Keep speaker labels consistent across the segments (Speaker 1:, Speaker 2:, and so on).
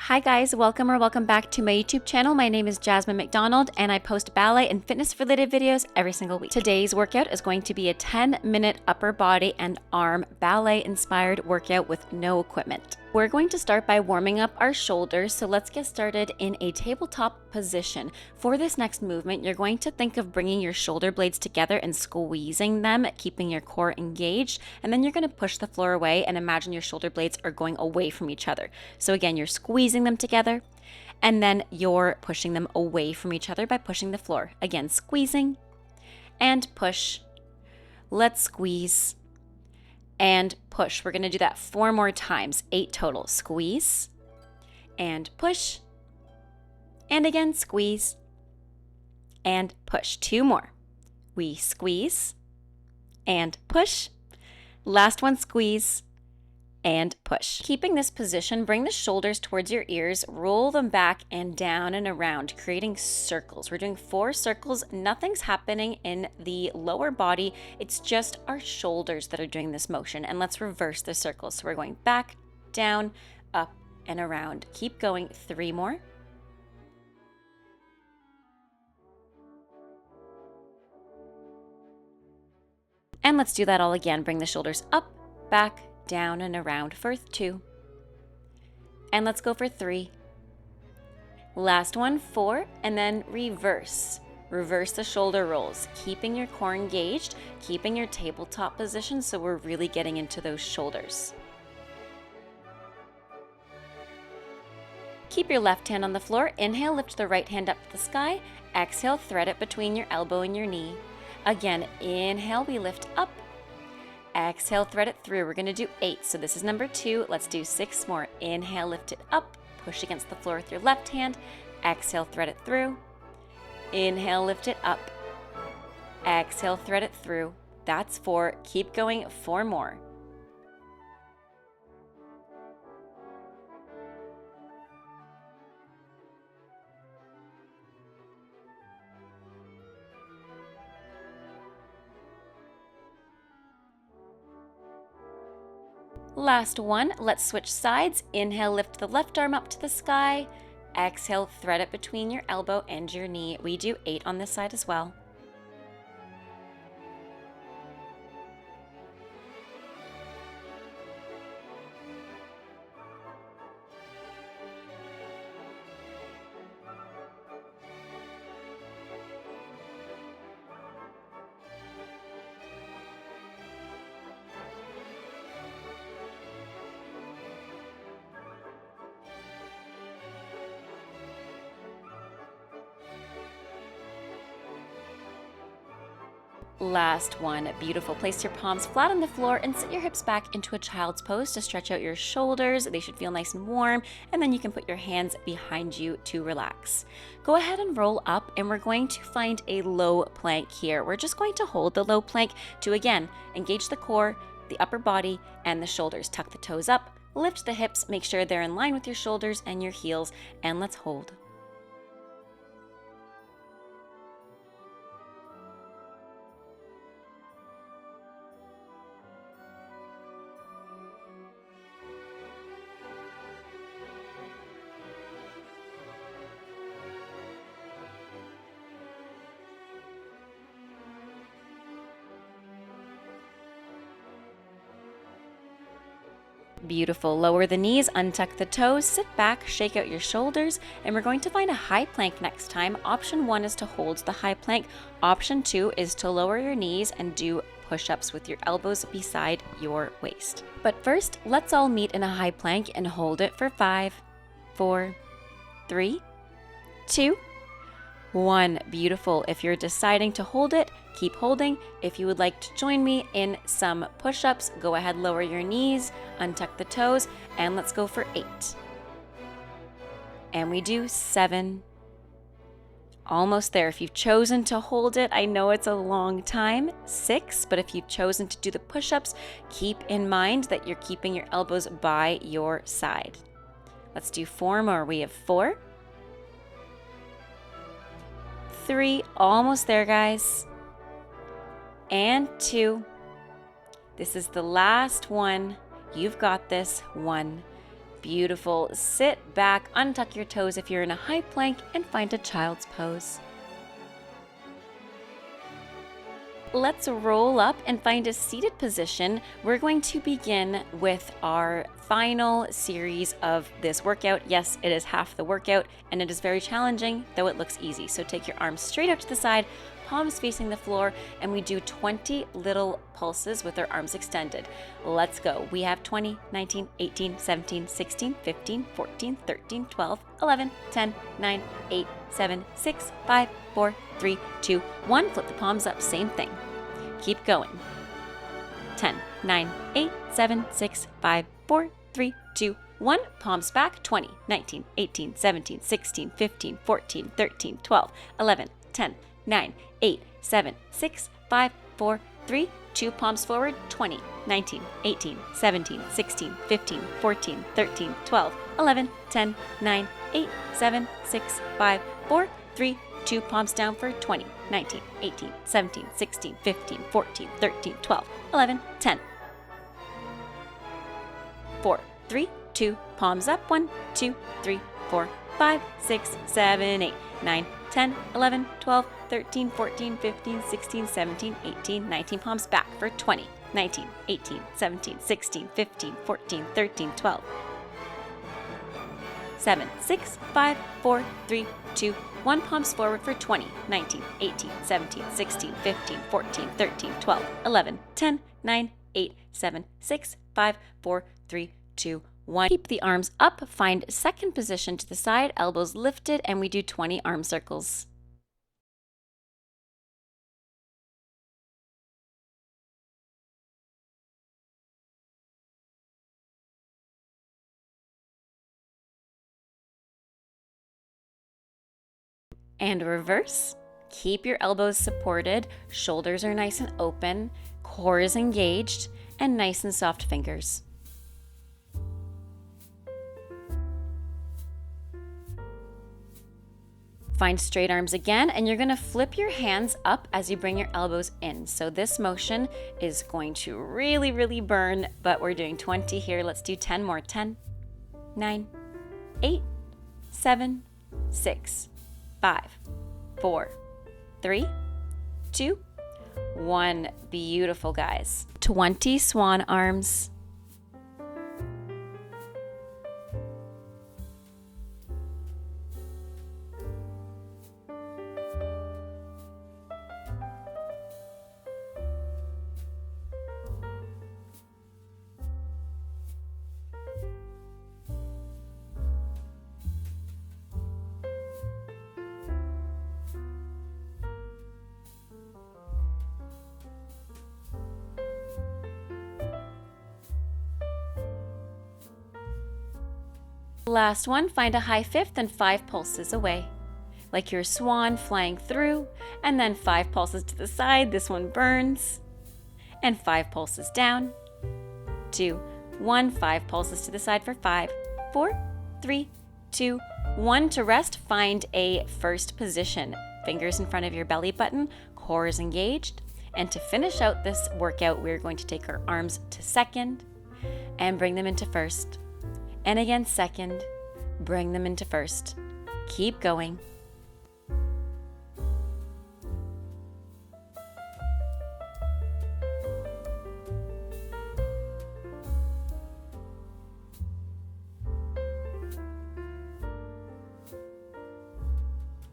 Speaker 1: Hi guys, welcome back to my YouTube channel. My name is Jasmine McDonald and I post ballet and fitness related videos every single week. Today's workout is going to be a 10-minute upper body and arm ballet inspired workout with no equipment. We're going to start by warming up our shoulders, so let's get started in a tabletop position. For this next movement, you're going to think of bringing your shoulder blades together and squeezing them, keeping your core engaged, and then you're going to push the floor away and imagine your shoulder blades are going away from each other. So again, you're squeezing them together and then you're pushing them away from each other by pushing the floor. Again, squeezing and push. Let's squeeze and push. We're going to do that 4 more times, 8 total. Squeeze and push, and again squeeze and push. 2 more. We squeeze and push. Last one, squeeze and push. Keeping this position, bring the shoulders towards your ears, roll them back and down and around, creating circles. We're doing 4 circles. Nothing's happening in the lower body. It's just our shoulders that are doing this motion. And let's reverse the circles. So we're going back, down, up, and around. Keep going. 3 more. And let's do that all again. Bring the shoulders up, back, down and around for 2. And let's go for 3. Last one, 4, and then reverse. Reverse the shoulder rolls, keeping your core engaged, keeping your tabletop position so we're really getting into those shoulders. Keep your left hand on the floor. Inhale, lift the right hand up to the sky. Exhale, thread it between your elbow and your knee. Again, inhale, we lift up. Exhale, thread it through. We're going to do 8. So this is number 2. Let's do 6 more. Inhale, lift it up. Push against the floor with your left hand. Exhale, thread it through. Inhale, lift it up. Exhale, thread it through. That's 4. Keep going. 4 more. Last one, let's switch sides. Inhale, lift the left arm up to the sky. Exhale, thread it between your elbow and your knee. We do 8 on this side as well. Last one. Beautiful. Place your palms flat on the floor and sit your hips back into a child's pose to stretch out your shoulders. They should feel nice and warm, and then you can put your hands behind you to relax. Go ahead and roll up, and we're going to find a low plank here. We're just going to hold the low plank to, again, engage the core, the upper body, and the shoulders. Tuck the toes up, lift the hips, make sure they're in line with your shoulders and your heels, and let's hold. Beautiful. Lower the knees, untuck the toes, sit back, shake out your shoulders, and we're going to find a high plank next time. Option 1 is to hold the high plank. Option 2 is to lower your knees and do push-ups with your elbows beside your waist. But first, let's all meet in a high plank and hold it for 5, 4, 3, 2, 1. Beautiful. If you're deciding to hold it, keep holding. If you would like to join me in some push-ups, go ahead, lower your knees, untuck the toes, and let's go for 8. And we do 7. Almost there. If you've chosen to hold it, I know it's a long time. 6, but if you've chosen to do the push-ups, keep in mind that you're keeping your elbows by your side. Let's do 4 more. We have 4, 3, almost there, guys, and 2. This is the last one. You've got this. 1. Beautiful. Sit back, untuck your toes if you're in a high plank, and find a child's pose. Let's roll up and find a seated position. We're going to begin with our final series of this workout. Yes, it is half the workout, and it is very challenging, though it looks easy. So take your arms straight out to the side, palms facing the floor, and we do 20 little pulses with our arms extended. Let's go. We have 20, 19, 18, 17, 16, 15, 14, 13, 12, 11, 10, 9, 8, 7, 6, 5, 4, 3, 2, 1. Flip the palms up, same thing. Keep going. 10, 9, 8, 7, 6, 5, 4, 3, 2, 1. Palms back. 20, 19, 18, 17, 16, 15, 14, 13, 12, 11, 10, 9, 8, 7, 6, 5, 4, 3, 2. Palms forward. 20, 19, 18, 17, 16, 15, 14, 13, 12, 11, 10, 9, 8, 7, 6, 5, 4, 3, 2. Palms down for 20, 19, 18, 17, 16, 15, 14, 13, 12, 11, 10. 4, 3, 2. Palms up. 1, 2, 3, 4, 5, 6, 7, 8, 9, 10, 11, 12, 13, 14, 15, 16, 17, 18, 19. Palms back for 20, 19, 18, 17, 16, 15, 14, 13, 12. 7, 6, 5, 4, 3, 2, 1. Palms forward for 20, 19, 18, 17, 16, 15, 14, 13, 12, 11, 10, 9, 8, 7, 6, 5, 4, 3, 2, 1. Keep the arms up, find second position to the side, elbows lifted, and we do 20 arm circles. And reverse. Keep your elbows supported, shoulders are nice and open, core is engaged, and nice and soft fingers. Find straight arms again, and you're going to flip your hands up as you bring your elbows in. So this motion is going to really burn, but we're doing 20 here. Let's do 10 more. 10, 9, 8, 7, 6, 5, 4, 3, 2, 1. Beautiful, guys. 20 swan arms. Last one, find a high fifth and 5 pulses away. Like your swan flying through, and then 5 pulses to the side. This one burns. And 5 pulses down. 2, 1, 5 pulses to the side for 5, 4, 3, 2, 1. To rest, find a first position. Fingers in front of your belly button, core is engaged. And to finish out this workout, we're going to take our arms to second and bring them into first. And again, second, bring them into first. Keep going.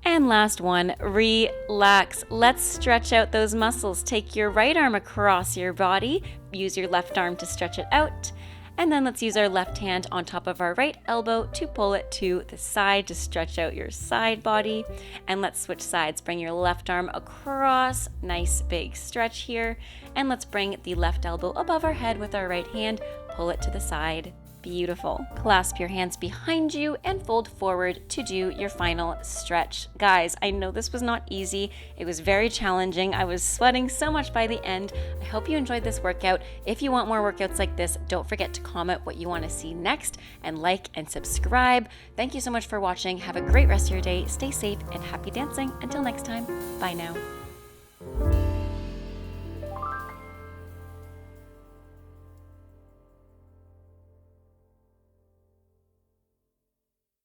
Speaker 1: And last one, relax. Let's stretch out those muscles. Take your right arm across your body. Use your left arm to stretch it out. And then let's use our left hand on top of our right elbow to pull it to the side to stretch out your side body. And let's switch sides. Bring your left arm across. Nice big stretch here. And let's bring the left elbow above our head with our right hand. Pull it to the side. Beautiful. Clasp your hands behind you and fold forward to do your final stretch. Guys, I know this was not easy. It was very challenging. I was sweating so much by the end. I hope you enjoyed this workout. If you want more workouts like this, don't forget to comment what you want to see next and like and subscribe. Thank you so much for watching. Have a great rest of your day. Stay safe and happy dancing. Until next time, bye now.